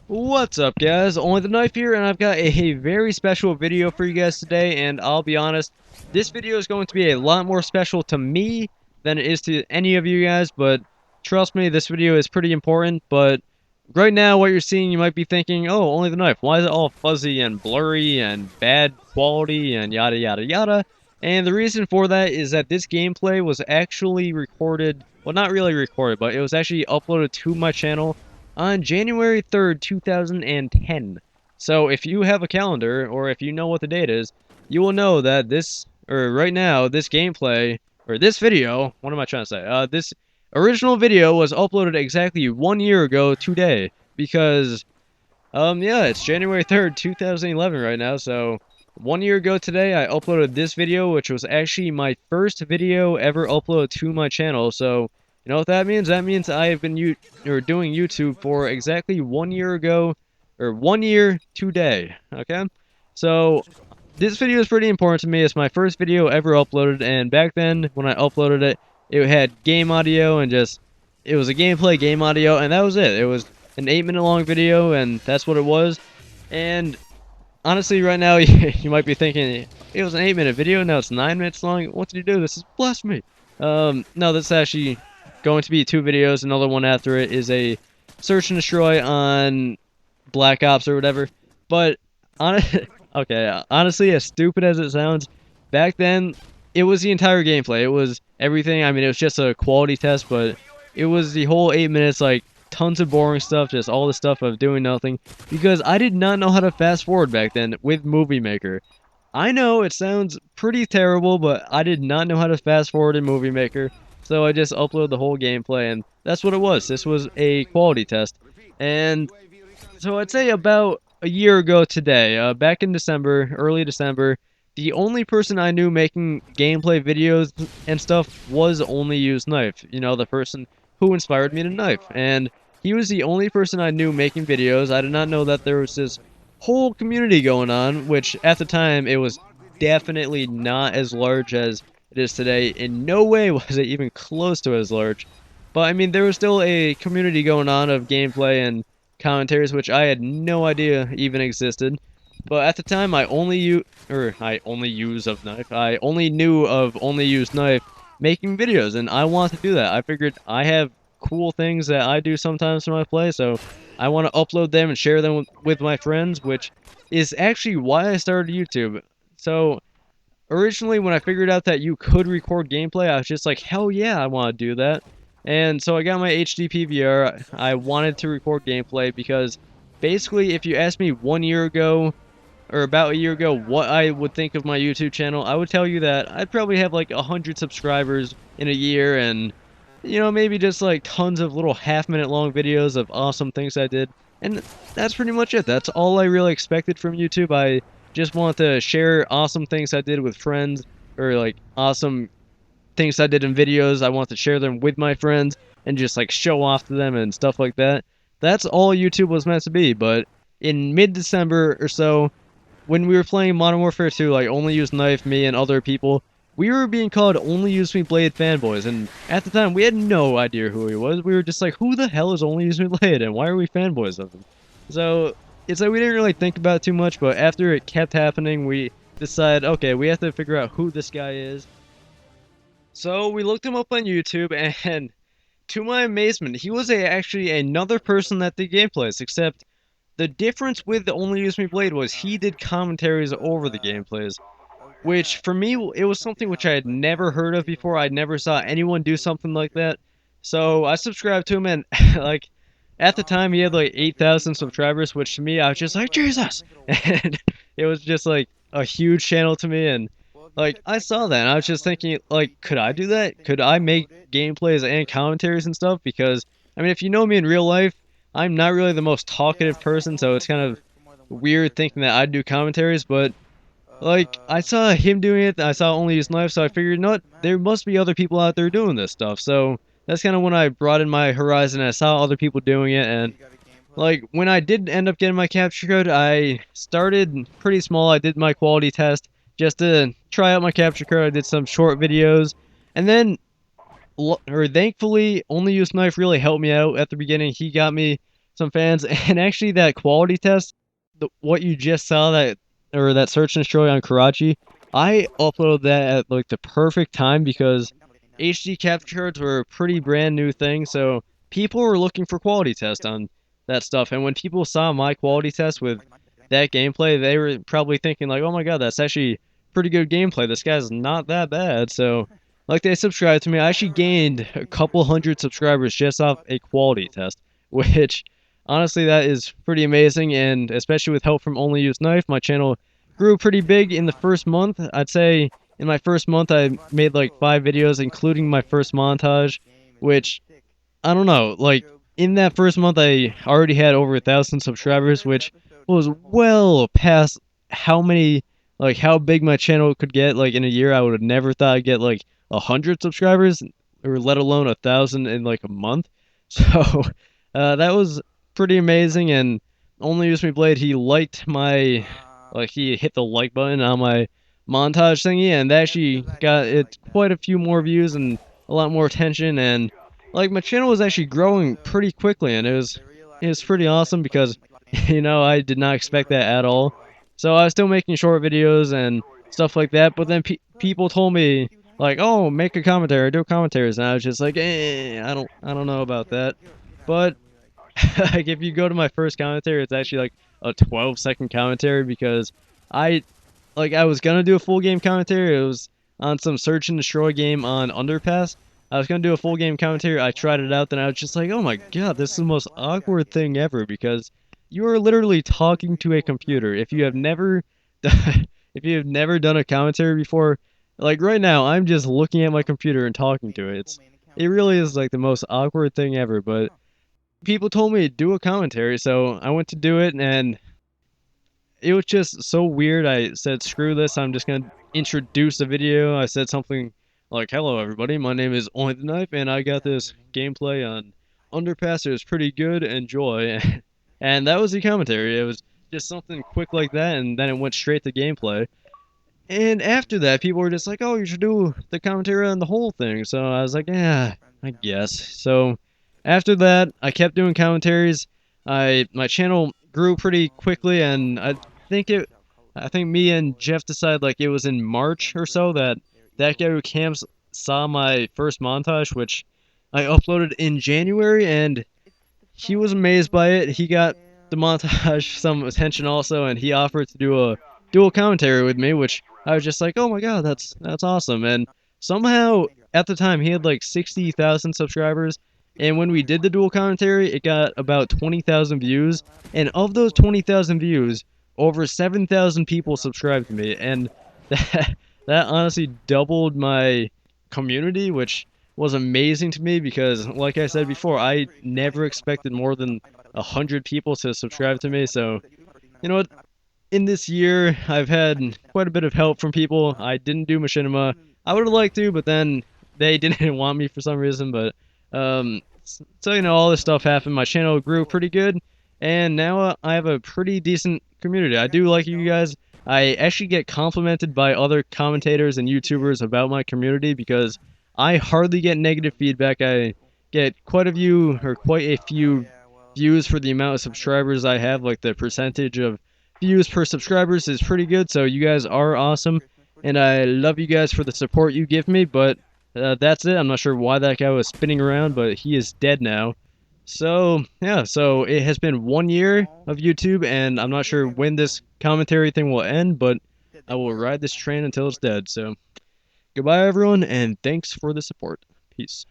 What's up, guys? OnlyTheKnife here, and I've got a very special video for you guys today, and I'll be honest, this video is going to be a lot more special to me than it is to any of you guys, but trust me, this video is pretty important. But right now, what you're seeing, you might be thinking, oh, OnlyTheKnife, why is it all fuzzy and blurry and bad quality and yada yada yada? And the reason for that is that this gameplay was actually recorded, well, not really recorded, but it was actually uploaded to my channel on January 3rd, 2010. So if you have a calendar, or if you know what the date is, you will know that right now, this gameplay, or this video, what am I trying to say? This original video was uploaded exactly 1 year ago today, because, yeah, it's January 3rd, 2011 right now, so 1 year ago today, I uploaded this video, which was actually my first video ever uploaded to my channel. So you know what that means? That means I have been doing YouTube for exactly 1 year ago, or 1 year today. Okay, so this video is pretty important to me. It's my first video ever uploaded, and back then when I uploaded it, it had game audio and it was a gameplay game audio, and that was it. It was an 8 minute long video, and that's what it was. And honestly, right now, you might be thinking, it was an 8 minute video, now it's 9 minutes long. What did you do? This is blasphemy. No, that's actually going to be two videos. Another one after it is a search and destroy on Black Ops or whatever. But, on okay, honestly, as stupid as it sounds, back then, it was the entire gameplay. It was everything. I mean, it was just a quality test, but it was the whole 8 minutes, like, tons of boring stuff, just all the stuff of doing nothing, because I did not know how to fast forward back then with Movie Maker. I know it sounds pretty terrible, but I did not know how to fast forward in Movie Maker, so I just uploaded the whole gameplay, and that's what it was. This was a quality test. And so I'd say about a year ago today, back in December, early December, the only person I knew making gameplay videos and stuff was OnlyTheKnife. You know, the person who inspired me to knife. And he was the only person I knew making videos. I did not know that there was this whole community going on, which at the time it was definitely not as large as it is today. In no way was it even close to as large. But I mean, there was still a community going on of gameplay and commentaries, which I had no idea even existed. But at the time, I only use of knife. I only knew of only use knife making videos, and I want to do that. I figured I have cool things that I do sometimes when I play, so I want to upload them and share them with my friends, which is actually why I started YouTube. So originally, when I figured out that you could record gameplay, I was just like, hell yeah, I want to do that. And so I got my HD PVR. I wanted to record gameplay because basically, if you asked me 1 year ago, or about a year ago, what I would think of my YouTube channel, I would tell you that I'd probably have like 100 subscribers in a year, and you know, maybe just like tons of little half-minute long videos of awesome things I did. And that's pretty much it. That's all I really expected from YouTube. I just want to share awesome things I did with friends, or like awesome things I did in videos. I want to share them with my friends and just like show off to them and stuff like that. That's all YouTube was meant to be. But in mid-December or so, when we were playing Modern Warfare 2, like Only Use Knife, me and other people, we were being called Only Use Me Blade fanboys, and at the time we had no idea who he was. We were just like, who the hell is Only Use Me Blade, and why are we fanboys of him? So it's like we didn't really think about it too much, but after it kept happening, we decided, okay, we have to figure out who this guy is. So we looked him up on YouTube, and to my amazement, he was actually another person that did gameplays, except the difference with the Only Use Me Blade was he did commentaries over the gameplays, which for me, it was something which I had never heard of before. I never saw anyone do something like that. So I subscribed to him, and like at the time he had like 8,000 subscribers, which to me I was just like, Jesus. And it was just like a huge channel to me, and like I saw that and I was just thinking, like, could I do that? Could I make gameplays and commentaries and stuff? Because I mean, if you know me in real life, I'm not really the most talkative person, so it's kind of weird thinking that I'd do commentaries. But like, I saw him doing it, I saw Only Use Knife, so I figured, you know what, there must be other people out there doing this stuff. So that's kind of when I broadened my horizon. I saw other people doing it, and like when I did end up getting my capture code, I started pretty small. I did my quality test just to try out my capture code. I did some short videos, and then thankfully, Only Use Knife really helped me out at the beginning. He got me some fans. And actually, that quality test, what you just saw, that or that search and destroy on Karachi, I uploaded that at like the perfect time because HD capture cards were a pretty brand new thing. So people were looking for quality test on that stuff. And when people saw my quality test with that gameplay, they were probably thinking like, "Oh my God, that's actually pretty good gameplay. This guy's not that bad." So like they subscribed to me. I actually gained a couple hundred subscribers just off a quality test, which honestly that is pretty amazing. And especially with help from OnlyTheKnife, my channel grew pretty big in the first month. I'd say in my first month I made like 5 videos, including my first montage, which I don't know. Like in that first month, I already had over 1,000 subscribers, which was well past how many, like how big my channel could get. Like in a year, I would have never thought I'd get like 100 subscribers, or let alone 1,000 in like a month. So that was pretty amazing. And Only Use Me Blade, he liked my, like he hit the like button on my montage thingy, and that actually got it quite a few more views and a lot more attention. And like my channel was actually growing pretty quickly, and it was pretty awesome because I did not expect that at all. So I was still making short videos and stuff like that, but then people told me like, "Oh, make a commentary, do commentaries," and I was just like, I don't know about that." But like if you go to my first commentary, it's actually like a 12-second commentary because I I was gonna do a full game commentary. It was on some search and destroy game on Underpass. I was gonna do a full game commentary. I tried it out, then I was just like, oh my God, this is the most awkward thing ever because you are literally talking to a computer. If you have never, if you have never done a commentary before, like right now, I'm just looking at my computer and talking to it. It really is like the most awkward thing ever. But people told me to do a commentary, so I went to do it, and it was just so weird. I said, screw this, I'm just gonna introduce the video. I said something like, hello everybody, my name is OnlyTheKnife, and I got this gameplay on Underpass. It was pretty good, enjoy. And that was the commentary. It was just something quick like that, and then it went straight to gameplay. And after that, people were just like, "Oh, you should do the commentary on the whole thing." So I was like, "Yeah, I guess." So after that, I kept doing commentaries. My channel grew pretty quickly, and I think me and Jeff decided like it was in March or so that that guy who camps saw my first montage, which I uploaded in January, and he was amazed by it. He got the montage some attention also, and he offered to do a dual commentary with me, which I was just like, oh my God, that's awesome. And somehow at the time he had like 60,000 subscribers, and when we did the dual commentary, it got about 20,000 views, and of those 20,000 views, over 7,000 people subscribed to me, and that honestly doubled my community, which was amazing to me because, like I said before, I never expected more than 100 people to subscribe to me. So, you know what? In this year, I've had quite a bit of help from people. I didn't do machinima. I would have liked to, but then they didn't want me for some reason. But so all this stuff happened. My channel grew pretty good, and now I have a pretty decent community. I do like you guys. I actually get complimented by other commentators and YouTubers about my community because I hardly get negative feedback. I get quite a few views for the amount of subscribers I have. Like the percentage of views per subscribers is pretty good, so you guys are awesome, and I love you guys for the support you give me. But that's it. I'm not sure why that guy was spinning around, but he is dead now. So yeah, so it has been 1 year of YouTube, and I'm not sure when this commentary thing will end, but I will ride this train until it's dead. So goodbye everyone, and thanks for the support. Peace.